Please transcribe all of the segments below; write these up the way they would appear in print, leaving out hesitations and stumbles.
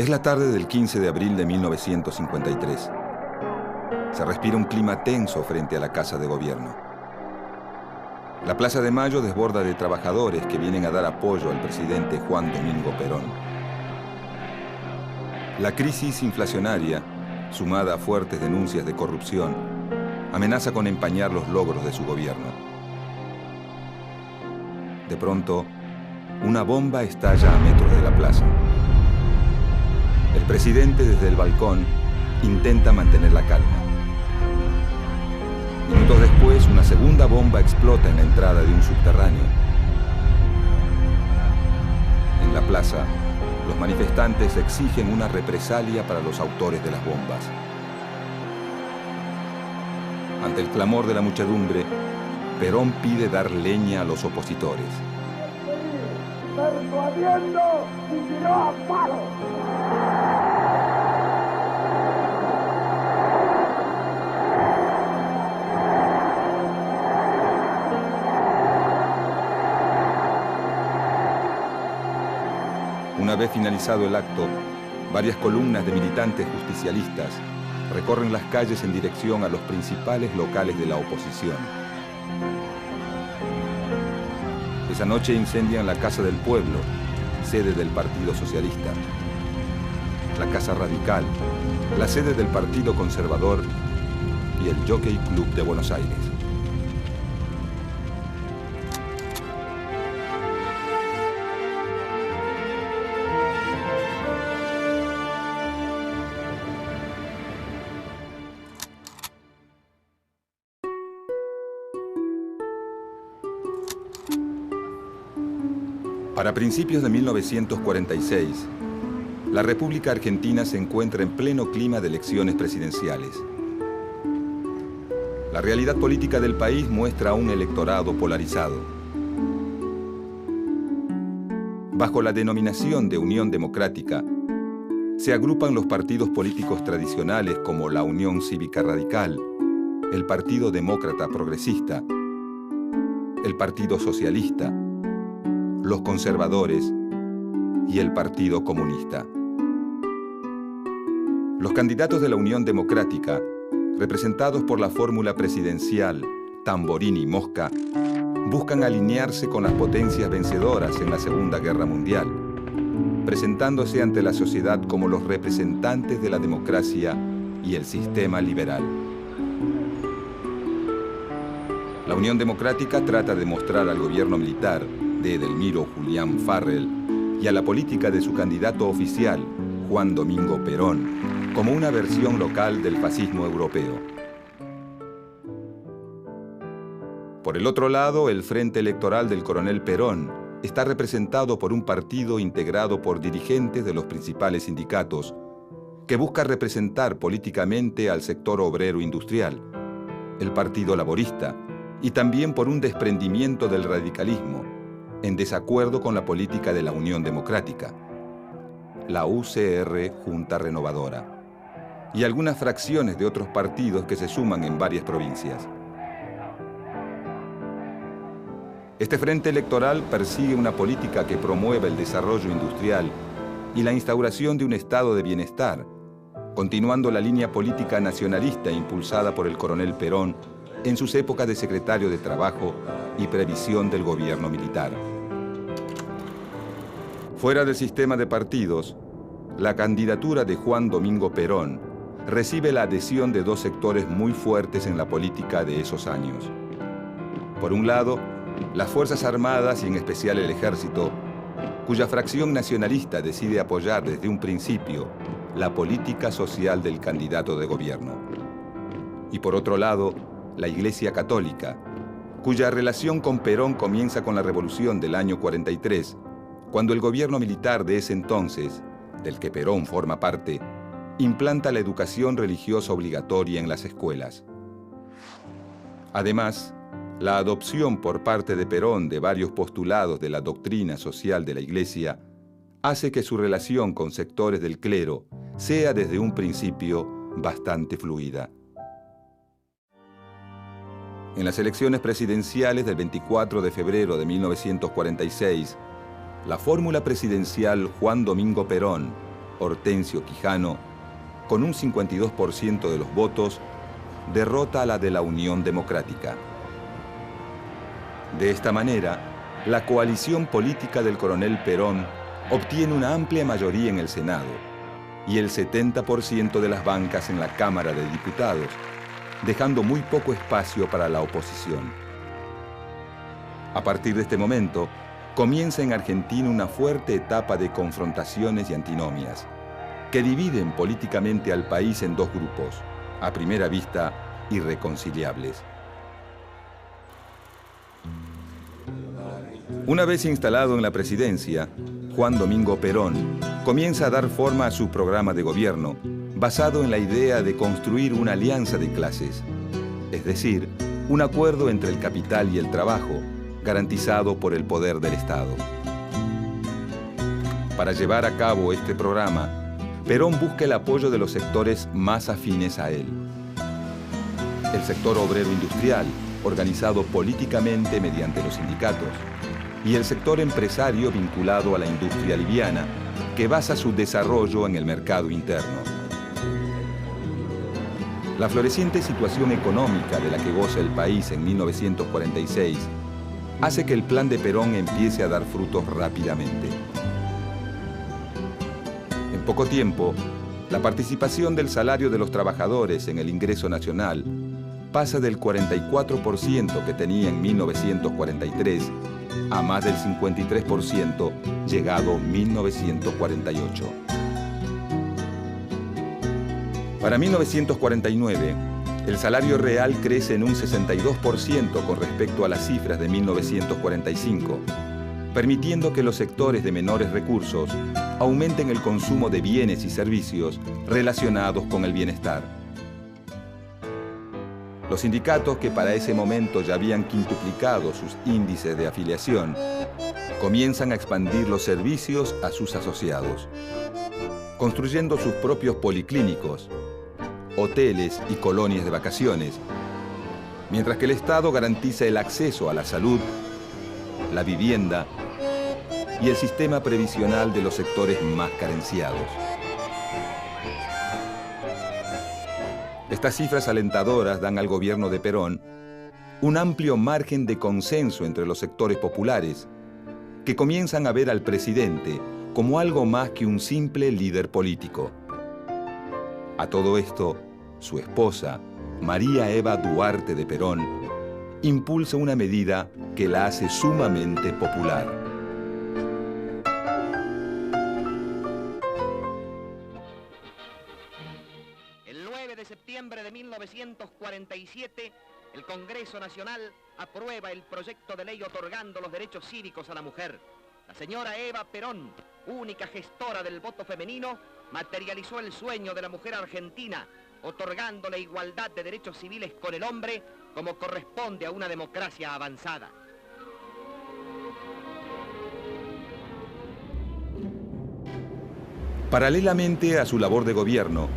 Es la tarde del 15 de abril de 1953. Se respira un clima tenso frente a la Casa de Gobierno. La Plaza de Mayo desborda de trabajadores que vienen a dar apoyo al presidente Juan Domingo Perón. La crisis inflacionaria, sumada a fuertes denuncias de corrupción, amenaza con empañar los logros de su gobierno. De pronto, una bomba estalla a metros de la plaza. El presidente, desde el balcón, intenta mantener la calma. Minutos después, una segunda bomba explota en la entrada de un subterráneo. En la plaza, los manifestantes exigen una represalia para los autores de las bombas. Ante el clamor de la muchedumbre, Perón pide dar leña a los opositores. Persuadiendo y tiró a palo. Una vez finalizado el acto, varias columnas de militantes justicialistas recorren las calles en dirección a los principales locales de la oposición. Esa noche incendian la Casa del Pueblo, sede del Partido Socialista, la Casa Radical, la sede del Partido Conservador y el Jockey Club de Buenos Aires. Para principios de 1946, la República Argentina se encuentra en pleno clima de elecciones presidenciales. La realidad política del país muestra a un electorado polarizado. Bajo la denominación de Unión Democrática, se agrupan los partidos políticos tradicionales como la Unión Cívica Radical, el Partido Demócrata Progresista, el Partido Socialista, los conservadores y el Partido Comunista. Los candidatos de la Unión Democrática, representados por la fórmula presidencial Tamborini-Mosca, buscan alinearse con las potencias vencedoras en la Segunda Guerra Mundial, presentándose ante la sociedad como los representantes de la democracia y el sistema liberal. La Unión Democrática trata de mostrar al gobierno militar de Edelmiro Julián Farrell y a la política de su candidato oficial, Juan Domingo Perón, como una versión local del fascismo europeo. Por el otro lado, el Frente Electoral del Coronel Perón está representado por un partido integrado por dirigentes de los principales sindicatos que busca representar políticamente al sector obrero industrial, el Partido Laborista, y también por un desprendimiento del radicalismo, en desacuerdo con la política de la Unión Democrática, la UCR Junta Renovadora, y algunas fracciones de otros partidos que se suman en varias provincias. Este frente electoral persigue una política que promueva el desarrollo industrial y la instauración de un estado de bienestar, continuando la línea política nacionalista impulsada por el coronel Perón en sus épocas de secretario de Trabajo y Previsión del gobierno militar. Fuera del sistema de partidos, la candidatura de Juan Domingo Perón recibe la adhesión de dos sectores muy fuertes en la política de esos años. Por un lado, las Fuerzas Armadas y en especial el Ejército, cuya fracción nacionalista decide apoyar desde un principio la política social del candidato de gobierno. Y por otro lado, la Iglesia Católica, cuya relación con Perón comienza con la Revolución del año 43, cuando el gobierno militar de ese entonces, del que Perón forma parte, implanta la educación religiosa obligatoria en las escuelas. Además, la adopción por parte de Perón de varios postulados de la doctrina social de la Iglesia hace que su relación con sectores del clero sea desde un principio bastante fluida. En las elecciones presidenciales del 24 de febrero de 1946, la fórmula presidencial Juan Domingo Perón Hortensio Quijano, con un 52% de los votos, derrota a la de la Unión Democrática. De esta manera, la coalición política del coronel Perón obtiene una amplia mayoría en el Senado y el 70% de las bancas en la Cámara de Diputados, dejando muy poco espacio para la oposición. A partir de este momento, comienza en Argentina una fuerte etapa de confrontaciones y antinomias, que dividen políticamente al país en dos grupos, a primera vista irreconciliables. Una vez instalado en la presidencia, Juan Domingo Perón comienza a dar forma a su programa de gobierno, basado en la idea de construir una alianza de clases, es decir, un acuerdo entre el capital y el trabajo, garantizado por el poder del Estado. Para llevar a cabo este programa, Perón busca el apoyo de los sectores más afines a él. El sector obrero industrial, organizado políticamente mediante los sindicatos, y el sector empresario vinculado a la industria liviana, que basa su desarrollo en el mercado interno. La floreciente situación económica de la que goza el país en 1946 hace que el plan de Perón empiece a dar frutos rápidamente. En poco tiempo, la participación del salario de los trabajadores en el ingreso nacional pasa del 44% que tenía en 1943 a más del 53% llegado 1948. Para 1949, el salario real crece en un 62% con respecto a las cifras de 1945, permitiendo que los sectores de menores recursos aumenten el consumo de bienes y servicios relacionados con el bienestar. Los sindicatos, que para ese momento ya habían quintuplicado sus índices de afiliación, comienzan a expandir los servicios a sus asociados, construyendo sus propios policlínicos, hoteles y colonias de vacaciones, mientras que el Estado garantiza el acceso a la salud, la vivienda y el sistema previsional de los sectores más carenciados. Estas cifras alentadoras dan al gobierno de Perón un amplio margen de consenso entre los sectores populares, que comienzan a ver al presidente como algo más que un simple líder político. A todo esto, su esposa, María Eva Duarte de Perón, impulsa una medida que la hace sumamente popular. El 9 de septiembre de 1947, el Congreso Nacional aprueba el proyecto de ley otorgando los derechos cívicos a la mujer. La señora Eva Perón, única gestora del voto femenino, materializó el sueño de la mujer argentina, otorgando la igualdad de derechos civiles con el hombre como corresponde a una democracia avanzada. Paralelamente a su labor de gobierno,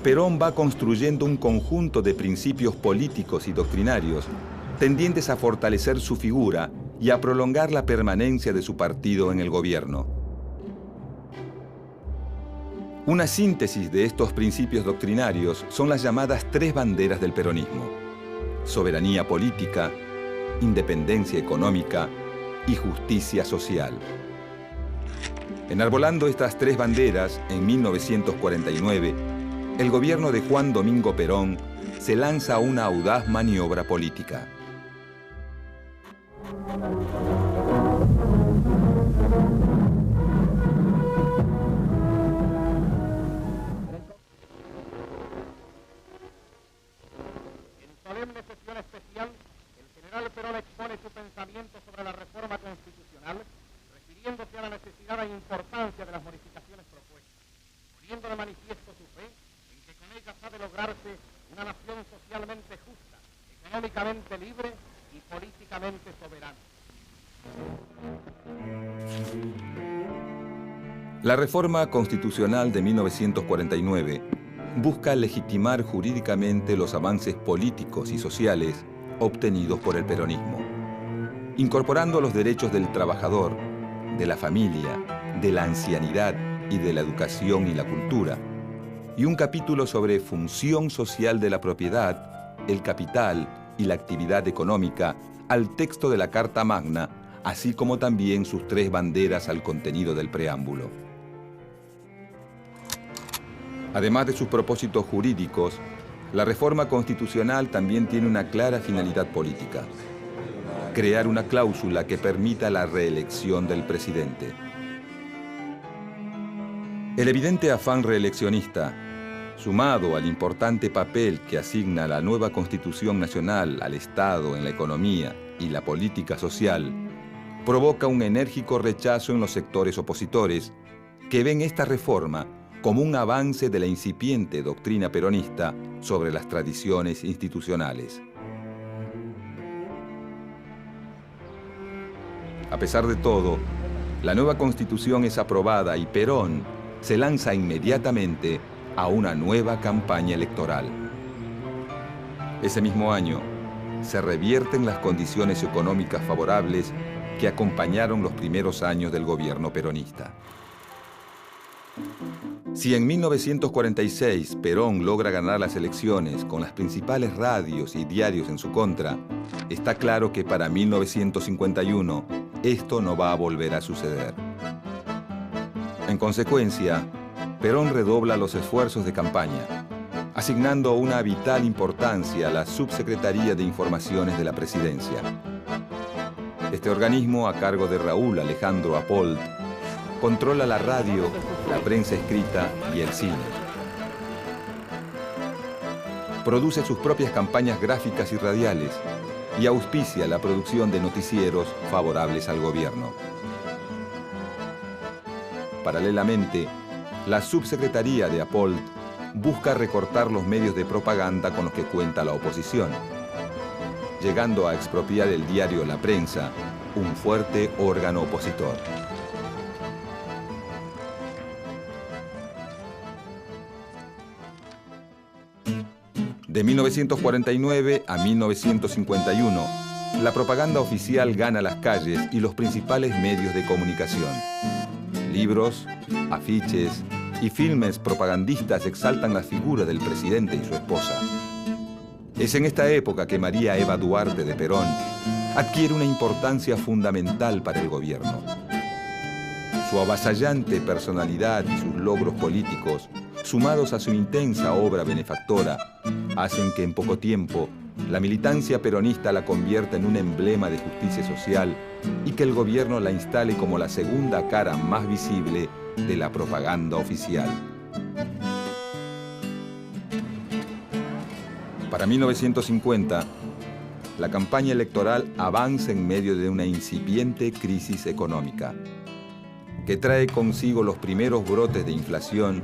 Perón va construyendo un conjunto de principios políticos y doctrinarios tendientes a fortalecer su figura y a prolongar la permanencia de su partido en el gobierno. Una síntesis de estos principios doctrinarios son las llamadas tres banderas del peronismo: soberanía política, independencia económica y justicia social. Enarbolando estas tres banderas, en 1949, el gobierno de Juan Domingo Perón se lanza a una audaz maniobra política. En solemne sesión especial, el general Perón expone su pensamiento sobre la reforma constitucional, refiriéndose a la necesidad e importancia de las modificaciones propuestas, poniendo de manifiesto su fe en que con ellas ha de lograrse una nación socialmente justa, económicamente libre y políticamente soberana. La reforma constitucional de 1949 busca legitimar jurídicamente los avances políticos y sociales obtenidos por el peronismo, incorporando los derechos del trabajador, de la familia, de la ancianidad y de la educación y la cultura, y un capítulo sobre función social de la propiedad, el capital y la actividad económica al texto de la Carta Magna, así como también sus 3 banderas al contenido del preámbulo. Además de sus propósitos jurídicos, la reforma constitucional también tiene una clara finalidad política: crear una cláusula que permita la reelección del presidente. El evidente afán reeleccionista, sumado al importante papel que asigna la nueva Constitución Nacional al Estado en la economía y la política social, provoca un enérgico rechazo en los sectores opositores que ven esta reforma como un avance de la incipiente doctrina peronista sobre las tradiciones institucionales. A pesar de todo, la nueva Constitución es aprobada y Perón se lanza inmediatamente a una nueva campaña electoral. Ese mismo año, se revierten las condiciones económicas favorables que acompañaron los primeros años del gobierno peronista. Si en 1946 Perón logra ganar las elecciones con las principales radios y diarios en su contra, está claro que para 1951 esto no va a volver a suceder. En consecuencia, Perón redobla los esfuerzos de campaña, asignando una vital importancia a la Subsecretaría de Informaciones de la Presidencia. Este organismo, a cargo de Raúl Alejandro Apold, controla la radio, la prensa escrita y el cine. Produce sus propias campañas gráficas y radiales y auspicia la producción de noticieros favorables al gobierno. Paralelamente, la Subsecretaría de Apold busca recortar los medios de propaganda con los que cuenta la oposición, llegando a expropiar el diario La Prensa, un fuerte órgano opositor. De 1949 a 1951, la propaganda oficial gana las calles y los principales medios de comunicación. Libros, afiches y filmes propagandistas exaltan la figura del presidente y su esposa. Es en esta época que María Eva Duarte de Perón adquiere una importancia fundamental para el gobierno. Su avasallante personalidad y sus logros políticos, sumados a su intensa obra benefactora, hacen que en poco tiempo la militancia peronista la convierta en un emblema de justicia social y que el gobierno la instale como la segunda cara más visible de la propaganda oficial. Para 1950, la campaña electoral avanza en medio de una incipiente crisis económica, que trae consigo los primeros brotes de inflación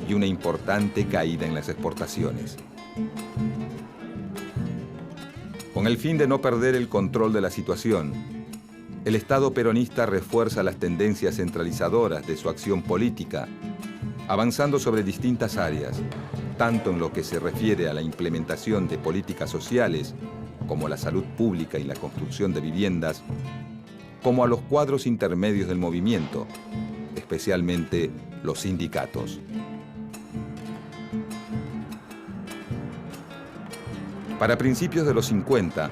y una importante caída en las exportaciones. Con el fin de no perder el control de la situación, el Estado peronista refuerza las tendencias centralizadoras de su acción política, avanzando sobre distintas áreas, tanto en lo que se refiere a la implementación de políticas sociales, como la salud pública y la construcción de viviendas, como a los cuadros intermedios del movimiento, especialmente los sindicatos. Para principios de los 50,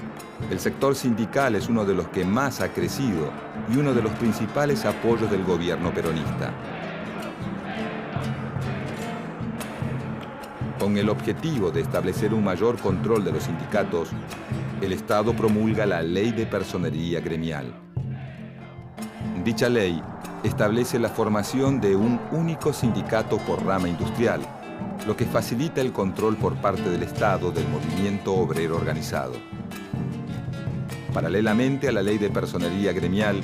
el sector sindical es uno de los que más ha crecido y uno de los principales apoyos del gobierno peronista. Con el objetivo de establecer un mayor control de los sindicatos, el Estado promulga la Ley de Personería Gremial. Dicha ley establece la formación de un único sindicato por rama industrial, lo que facilita el control por parte del Estado del movimiento obrero organizado. Paralelamente a la Ley de Personería Gremial,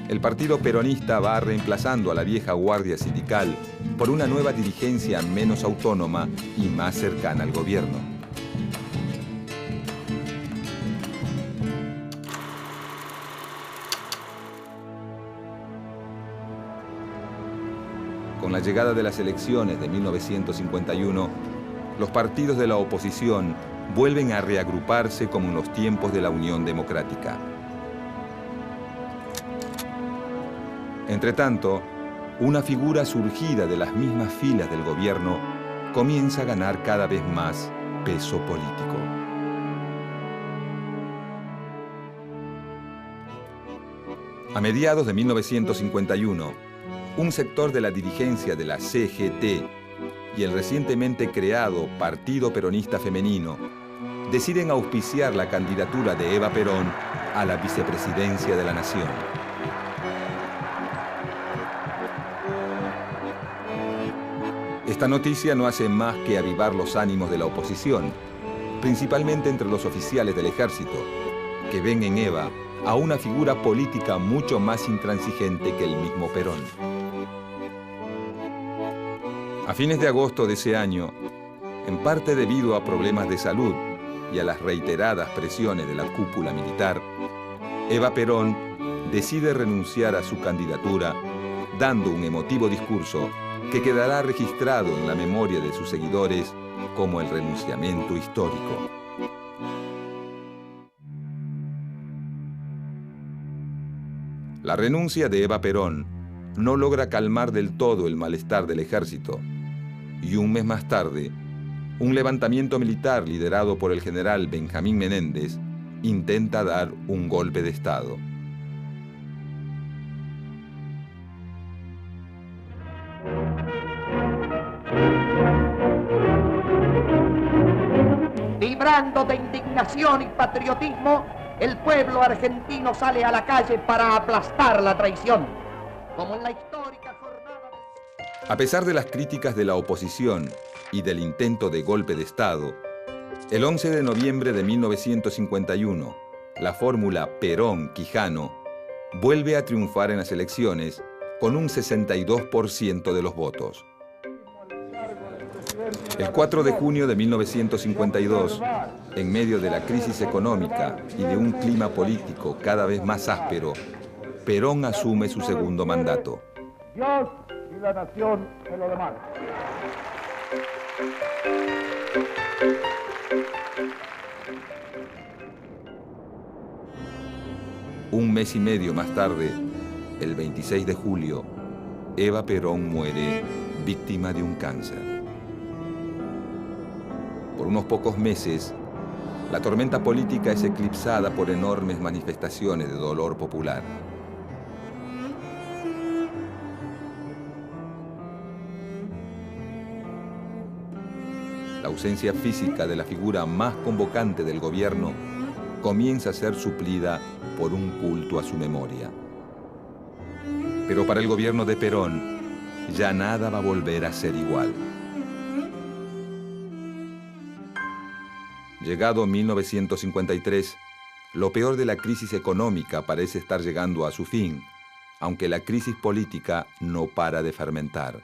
el Partido Peronista va reemplazando a la vieja guardia sindical por una nueva dirigencia menos autónoma y más cercana al gobierno. Con la llegada de las elecciones de 1951, los partidos de la oposición vuelven a reagruparse como en los tiempos de la Unión Democrática. Entretanto, una figura surgida de las mismas filas del gobierno comienza a ganar cada vez más peso político. A mediados de 1951, un sector de la dirigencia de la CGT y el recientemente creado Partido Peronista Femenino deciden auspiciar la candidatura de Eva Perón a la vicepresidencia de la Nación. Esta noticia no hace más que avivar los ánimos de la oposición, principalmente entre los oficiales del ejército, que ven en Eva a una figura política mucho más intransigente que el mismo Perón. A fines de agosto de ese año, en parte debido a problemas de salud y a las reiteradas presiones de la cúpula militar, Eva Perón decide renunciar a su candidatura, dando un emotivo discurso que quedará registrado en la memoria de sus seguidores como el renunciamiento histórico. La renuncia de Eva Perón no logra calmar del todo el malestar del ejército, y un mes más tarde, un levantamiento militar liderado por el general Benjamín Menéndez intenta dar un golpe de Estado. Vibrando de indignación y patriotismo, el pueblo argentino sale a la calle para aplastar la traición, como en la histórica jornada A pesar de las críticas de la oposición y del intento de golpe de Estado, el 11 de noviembre de 1951, la fórmula Perón-Quijano vuelve a triunfar en las elecciones con un 62% de los votos. El 4 de junio de 1952, en medio de la crisis económica y de un clima político cada vez más áspero, Perón asume su segundo mandato. Dios y la nación se lo demandan. Un mes y medio más tarde, el 26 de julio, Eva Perón muere víctima de un cáncer. Por unos pocos meses, la tormenta política es eclipsada por enormes manifestaciones de dolor popular. La ausencia física de la figura más convocante del gobierno comienza a ser suplida por un culto a su memoria. Pero para el gobierno de Perón, ya nada va a volver a ser igual. Llegado 1953, lo peor de la crisis económica parece estar llegando a su fin, aunque la crisis política no para de fermentar.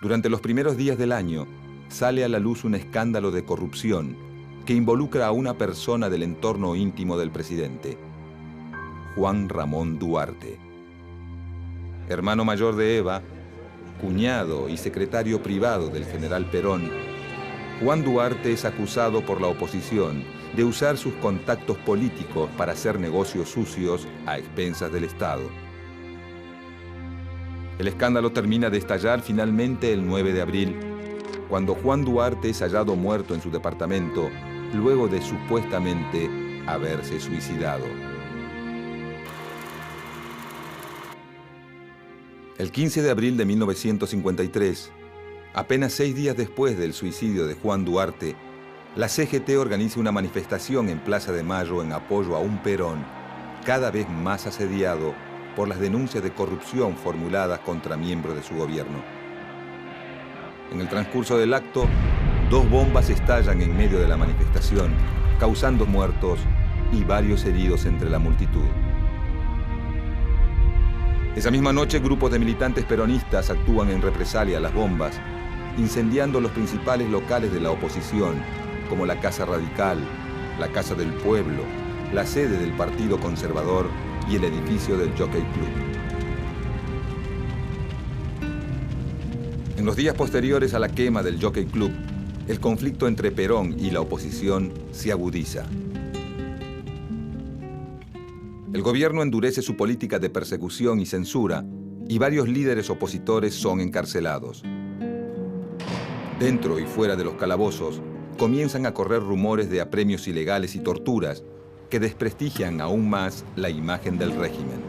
Durante los primeros días del año, sale a la luz un escándalo de corrupción que involucra a una persona del entorno íntimo del presidente, Juan Ramón Duarte. Hermano mayor de Eva, cuñado y secretario privado del general Perón, Juan Duarte es acusado por la oposición de usar sus contactos políticos para hacer negocios sucios a expensas del Estado. El escándalo termina de estallar finalmente el 9 de abril, cuando Juan Duarte es hallado muerto en su departamento, luego de supuestamente haberse suicidado. El 15 de abril de 1953, apenas 6 días después del suicidio de Juan Duarte, la CGT organiza una manifestación en Plaza de Mayo en apoyo a un Perón cada vez más asediado por las denuncias de corrupción formuladas contra miembros de su gobierno. En el transcurso del acto, 2 bombas estallan en medio de la manifestación, causando muertos y varios heridos entre la multitud. Esa misma noche, grupos de militantes peronistas actúan en represalia a las bombas, incendiando los principales locales de la oposición, como la Casa Radical, la Casa del Pueblo, la sede del Partido Conservador y el edificio del Jockey Club. En los días posteriores a la quema del Jockey Club, el conflicto entre Perón y la oposición se agudiza. El gobierno endurece su política de persecución y censura y varios líderes opositores son encarcelados. Dentro y fuera de los calabozos, comienzan a correr rumores de apremios ilegales y torturas que desprestigian aún más la imagen del régimen.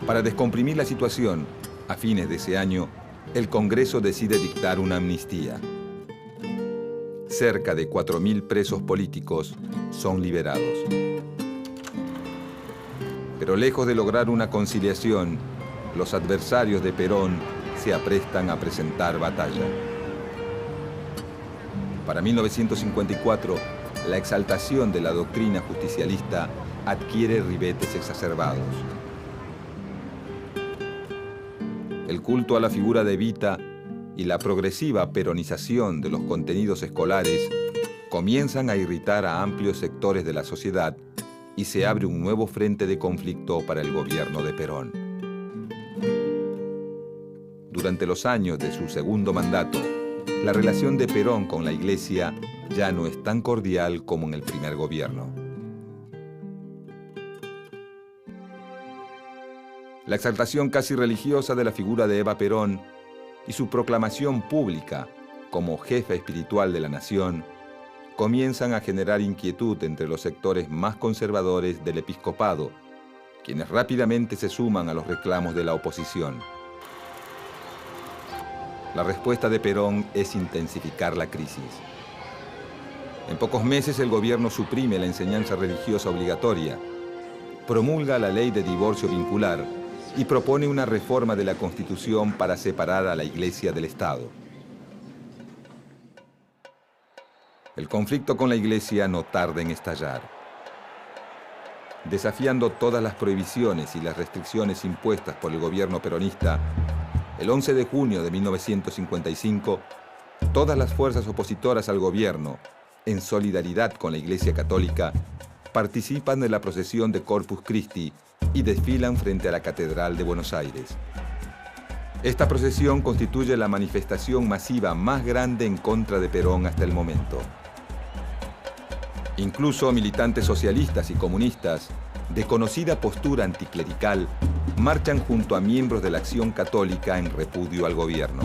Para descomprimir la situación, a fines de ese año, el Congreso decide dictar una amnistía. Cerca de 4.000 presos políticos son liberados. Pero lejos de lograr una conciliación, los adversarios de Perón se aprestan a presentar batalla. Para 1954, la exaltación de la doctrina justicialista adquiere ribetes exacerbados. El culto a la figura de Evita y la progresiva peronización de los contenidos escolares comienzan a irritar a amplios sectores de la sociedad y se abre un nuevo frente de conflicto para el gobierno de Perón. Durante los años de su segundo mandato, la relación de Perón con la Iglesia ya no es tan cordial como en el primer gobierno. La exaltación casi religiosa de la figura de Eva Perón y su proclamación pública como jefa espiritual de la nación comienzan a generar inquietud entre los sectores más conservadores del episcopado, quienes rápidamente se suman a los reclamos de la oposición. La respuesta de Perón es intensificar la crisis. En pocos meses el gobierno suprime la enseñanza religiosa obligatoria, promulga la ley de divorcio vincular y propone una reforma de la Constitución para separar a la Iglesia del Estado. El conflicto con la Iglesia no tarda en estallar. Desafiando todas las prohibiciones y las restricciones impuestas por el gobierno peronista, el 11 de junio de 1955, todas las fuerzas opositoras al gobierno, en solidaridad con la Iglesia Católica, participan de la procesión de Corpus Christi y desfilan frente a la Catedral de Buenos Aires. Esta procesión constituye la manifestación masiva más grande en contra de Perón hasta el momento. Incluso militantes socialistas y comunistas, de conocida postura anticlerical, marchan junto a miembros de la Acción Católica en repudio al gobierno.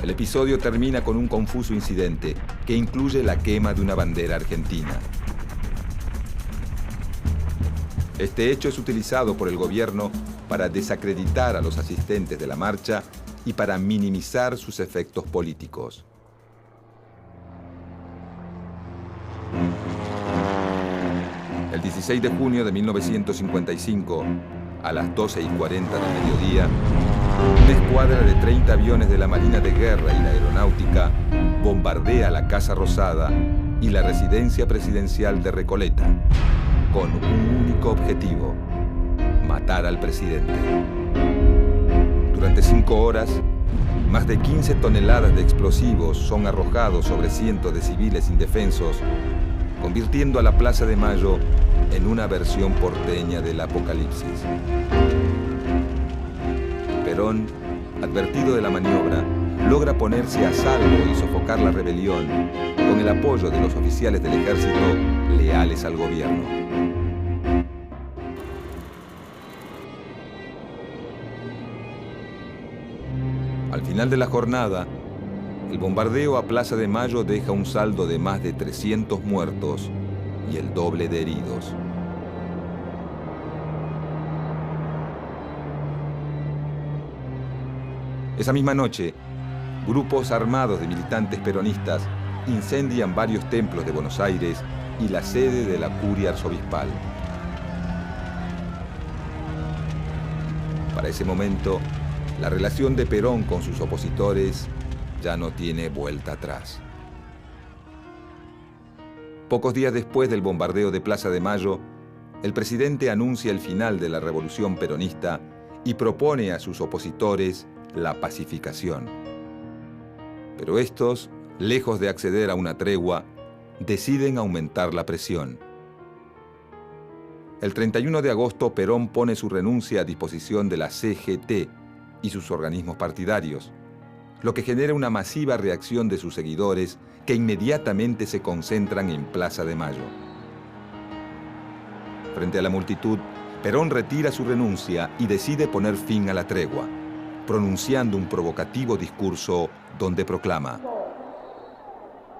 El episodio termina con un confuso incidente que incluye la quema de una bandera argentina. Este hecho es utilizado por el gobierno para desacreditar a los asistentes de la marcha y para minimizar sus efectos políticos. El 16 de junio de 1955, a las 12:40 del mediodía, una escuadra de 30 aviones de la Marina de Guerra y la Aeronáutica bombardea la Casa Rosada y la residencia presidencial de Recoleta, con un único objetivo: matar al presidente. Durante 5 horas, más de 15 toneladas de explosivos son arrojados sobre cientos de civiles indefensos, convirtiendo a la Plaza de Mayo en una versión porteña del apocalipsis. Perón, advertido de la maniobra, logra ponerse a salvo y sofocar la rebelión con el apoyo de los oficiales del ejército leales al gobierno. Al final de la jornada, el bombardeo a Plaza de Mayo deja un saldo de más de 300 muertos y el doble de heridos. Esa misma noche, grupos armados de militantes peronistas incendian varios templos de Buenos Aires y la sede de la curia arzobispal. Para ese momento, la relación de Perón con sus opositores ya no tiene vuelta atrás. Pocos días después del bombardeo de Plaza de Mayo, el presidente anuncia el final de la revolución peronista y propone a sus opositores la pacificación. Pero estos, lejos de acceder a una tregua, deciden aumentar la presión. El 31 de agosto, Perón pone su renuncia a disposición de la CGT y sus organismos partidarios, lo que genera una masiva reacción de sus seguidores que inmediatamente se concentran en Plaza de Mayo. Frente a la multitud, Perón retira su renuncia y decide poner fin a la tregua, pronunciando un provocativo discurso donde proclama: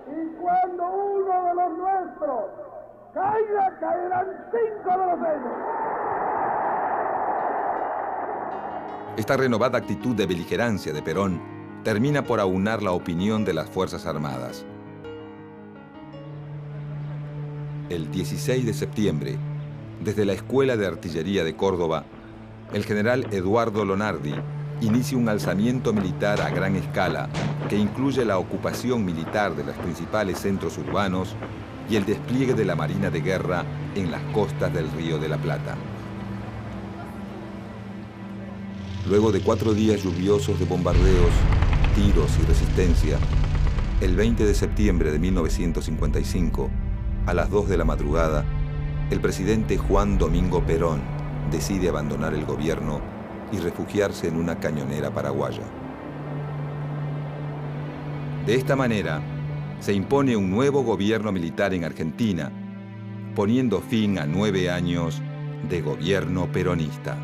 Y cuando uno de los nuestros caiga, caerán 5 de los ellos. Esta renovada actitud de beligerancia de Perón termina por aunar la opinión de las Fuerzas Armadas. El 16 de septiembre, desde la Escuela de Artillería de Córdoba, el general Eduardo Lonardi inicia un alzamiento militar a gran escala que incluye la ocupación militar de los principales centros urbanos y el despliegue de la Marina de Guerra en las costas del Río de la Plata. Luego de 4 días lluviosos de bombardeos, tiros y resistencia, el 20 de septiembre de 1955, a las 2 de la madrugada, el presidente Juan Domingo Perón decide abandonar el gobierno y refugiarse en una cañonera paraguaya. De esta manera, se impone un nuevo gobierno militar en Argentina, poniendo fin a 9 años de gobierno peronista.